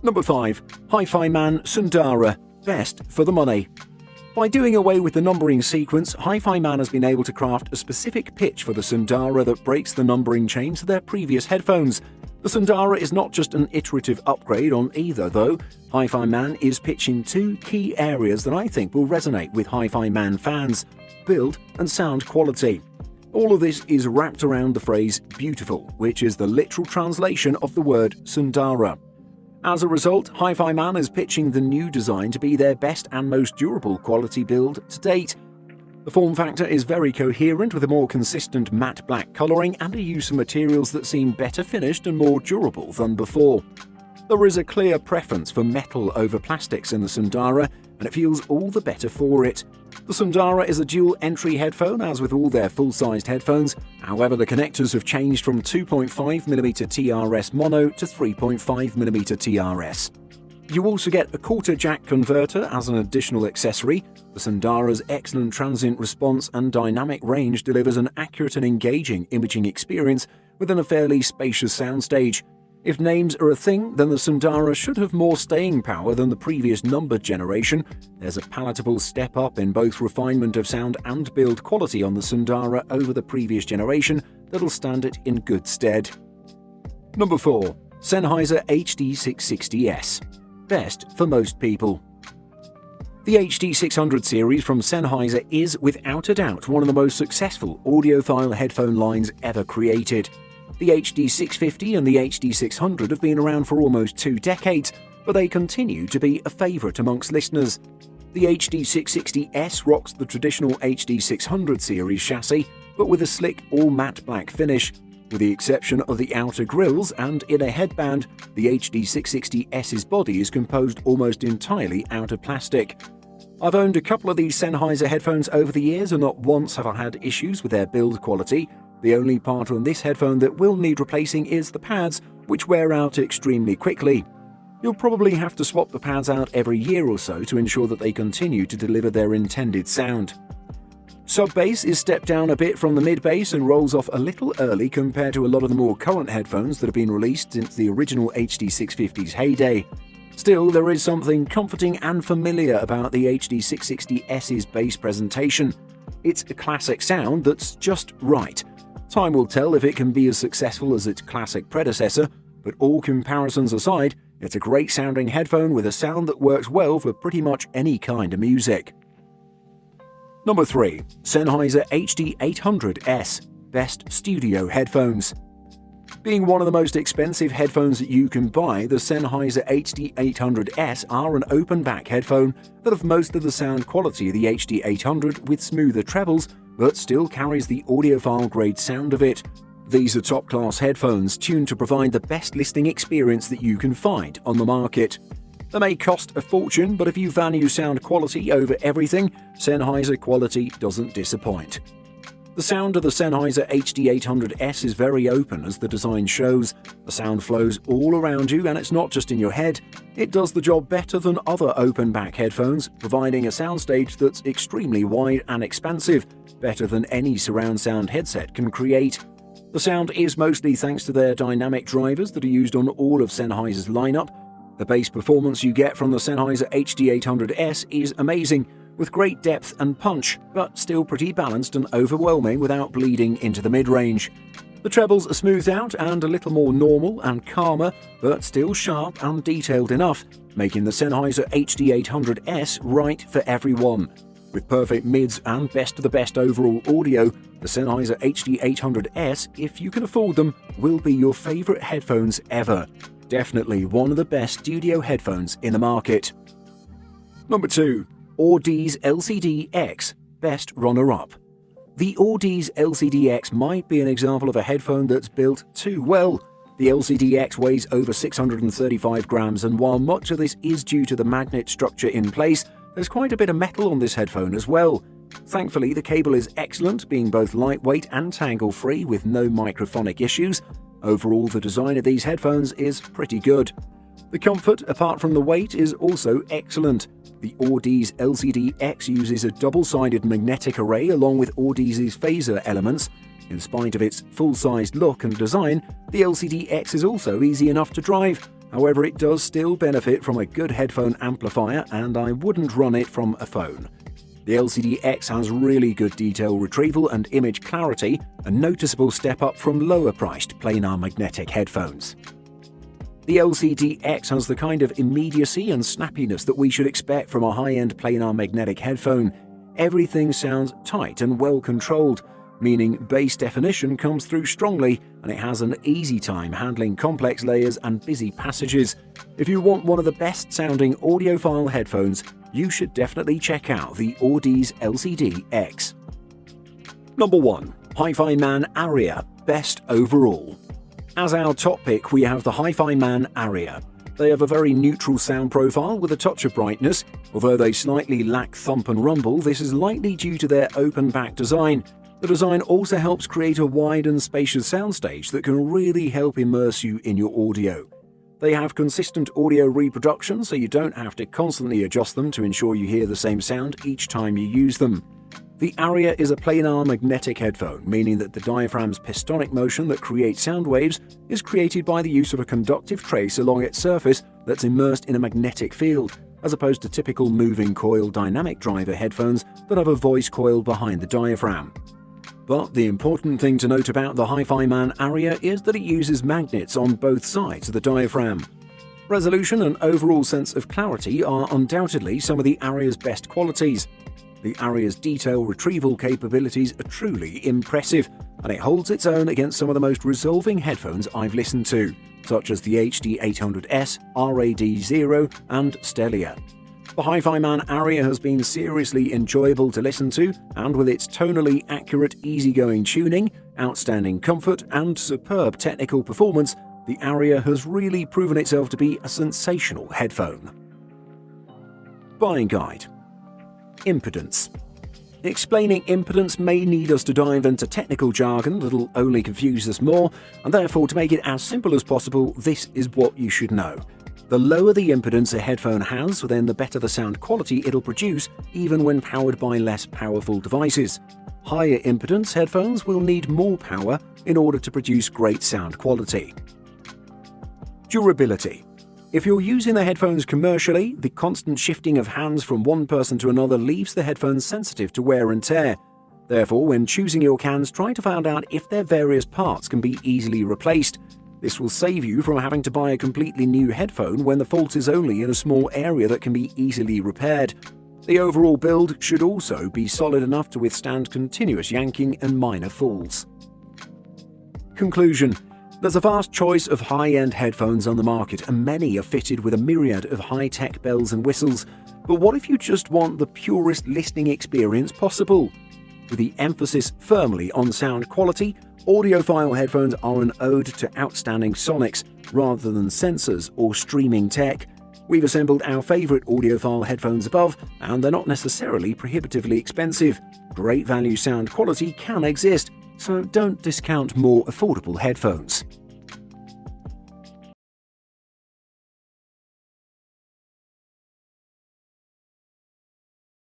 Number 5. HIFIMAN Sundara, best for the money. By doing away with the numbering sequence, HIFIMAN has been able to craft a specific pitch for the Sundara that breaks the numbering chain to their previous headphones. The Sundara is not just an iterative upgrade on either though. HIFIMAN is pitching two key areas that I think will resonate with HIFIMAN fans: build and sound quality. All of this is wrapped around the phrase beautiful, which is the literal translation of the word Sundara. As a result, HIFIMAN is pitching the new design to be their best and most durable quality build to date. The form factor is very coherent with a more consistent matte black colouring and a use of materials that seem better finished and more durable than before. There is a clear preference for metal over plastics in the Sundara, and it feels all the better for it. The Sundara is a dual-entry headphone, as with all their full-sized headphones. However, the connectors have changed from 2.5mm TRS mono to 3.5mm TRS. You also get a quarter jack converter as an additional accessory. The Sundara's excellent transient response and dynamic range delivers an accurate and engaging imaging experience within a fairly spacious soundstage. If names are a thing, then the Sundara should have more staying power than the previous numbered generation. There's a palatable step up in both refinement of sound and build quality on the Sundara over the previous generation that'll stand it in good stead. Number 4. Sennheiser HD660s, best for most people. The HD600 series from Sennheiser is, without a doubt, one of the most successful audiophile headphone lines ever created. The HD650 and the HD600 have been around for almost 2 decades, but they continue to be a favourite amongst listeners. The HD660s rocks the traditional HD600 series chassis, but with a slick all-matte black finish. With the exception of the outer grills and inner headband, the HD660s's body is composed almost entirely out of plastic. I've owned a couple of these Sennheiser headphones over the years, and not once have I had issues with their build quality. The only part on this headphone that will need replacing is the pads, which wear out extremely quickly. You'll probably have to swap the pads out every year or so to ensure that they continue to deliver their intended sound. Sub-bass is stepped down a bit from the mid-bass and rolls off a little early compared to a lot of the more current headphones that have been released since the original HD650's heyday. Still, there is something comforting and familiar about the HD660s's bass presentation. It's a classic sound that's just right. Time will tell if it can be as successful as its classic predecessor, but all comparisons aside, it's a great sounding headphone with a sound that works well for pretty much any kind of music. Number 3. Sennheiser HD800s, best studio headphones. Being one of the most expensive headphones that you can buy, the Sennheiser HD800s are an open-back headphone that have most of the sound quality of the HD800 with smoother trebles, but still carries the audiophile-grade sound of it. These are top-class headphones tuned to provide the best listening experience that you can find on the market. They may cost a fortune, but if you value sound quality over everything, Sennheiser quality doesn't disappoint. The sound of the Sennheiser HD800s is very open, as the design shows. The sound flows all around you, and it's not just in your head. It does the job better than other open-back headphones, providing a soundstage that's extremely wide and expansive, better than any surround sound headset can create. The sound is mostly thanks to their dynamic drivers that are used on all of Sennheiser's lineup. The bass performance you get from the Sennheiser HD800s is amazing, with great depth and punch, but still pretty balanced and overwhelming without bleeding into the mid-range. The trebles are smoothed out and a little more normal and calmer, but still sharp and detailed enough, making the Sennheiser HD800s right for everyone. With perfect mids and best of the best overall audio, the Sennheiser HD800s, if you can afford them, will be your favourite headphones ever. Definitely one of the best studio headphones in the market. Number 2. Audeze LCD-X, best runner-up. The Audeze LCD-X might be an example of a headphone that's built too well. The LCD-X weighs over 635 grams, and while much of this is due to the magnet structure in place, there's quite a bit of metal on this headphone as well. Thankfully, the cable is excellent, being both lightweight and tangle-free with no microphonic issues. Overall, the design of these headphones is pretty good. The comfort, apart from the weight, is also excellent. The Audeze LCD-X uses a double-sided magnetic array along with Audeze's phaser elements. In spite of its full-sized look and design, the LCD-X is also easy enough to drive, However, it does still benefit from a good headphone amplifier, and I wouldn't run it from a phone. The LCD-X has really good detail retrieval and image clarity, a noticeable step up from lower-priced planar magnetic headphones. The LCD-X has the kind of immediacy and snappiness that we should expect from a high-end planar magnetic headphone. Everything sounds tight and well-controlled, meaning bass definition comes through strongly, and it has an easy time handling complex layers and busy passages. If you want one of the best-sounding audiophile headphones, you should definitely check out the Audeze LCD-X. Number 1. HIFIMAN Arya, best overall. As our top pick, we have the HIFIMAN Arya. They have a very neutral sound profile with a touch of brightness. Although they slightly lack thump and rumble, this is likely due to their open back design. The design also helps create a wide and spacious soundstage that can really help immerse you in your audio. They have consistent audio reproduction, so you don't have to constantly adjust them to ensure you hear the same sound each time you use them. The Arya is a planar magnetic headphone, meaning that the diaphragm's pistonic motion that creates sound waves is created by the use of a conductive trace along its surface that's immersed in a magnetic field, as opposed to typical moving coil dynamic driver headphones that have a voice coil behind the diaphragm. But the important thing to note about the HIFIMAN Arya is that it uses magnets on both sides of the diaphragm. Resolution and overall sense of clarity are undoubtedly some of the Arya's best qualities. The Arya's detail retrieval capabilities are truly impressive, and it holds its own against some of the most resolving headphones I've listened to, such as the HD800S, RAD0, and Stellia. The HIFIMAN Arya has been seriously enjoyable to listen to, and with its tonally accurate, easygoing tuning, outstanding comfort, and superb technical performance, the Arya has really proven itself to be a sensational headphone. Buying guide. Impedance. Explaining impedance may need us to dive into technical jargon that'll only confuse us more, and therefore, to make it as simple as possible, this is what you should know. The lower the impedance a headphone has, then the better the sound quality it'll produce, even when powered by less powerful devices. Higher impedance headphones will need more power in order to produce great sound quality. Durability. If you're using the headphones commercially, the constant shifting of hands from one person to another leaves the headphones sensitive to wear and tear. Therefore, when choosing your cans, try to find out if their various parts can be easily replaced. This will save you from having to buy a completely new headphone when the fault is only in a small area that can be easily repaired. The overall build should also be solid enough to withstand continuous yanking and minor falls. Conclusion. There's a vast choice of high-end headphones on the market, and many are fitted with a myriad of high-tech bells and whistles. But what if you just want the purest listening experience possible? With the emphasis firmly on sound quality, audiophile headphones are an ode to outstanding sonics rather than sensors or streaming tech. We've assembled our favourite audiophile headphones above, and they're not necessarily prohibitively expensive. Great value sound quality can exist, so don't discount more affordable headphones.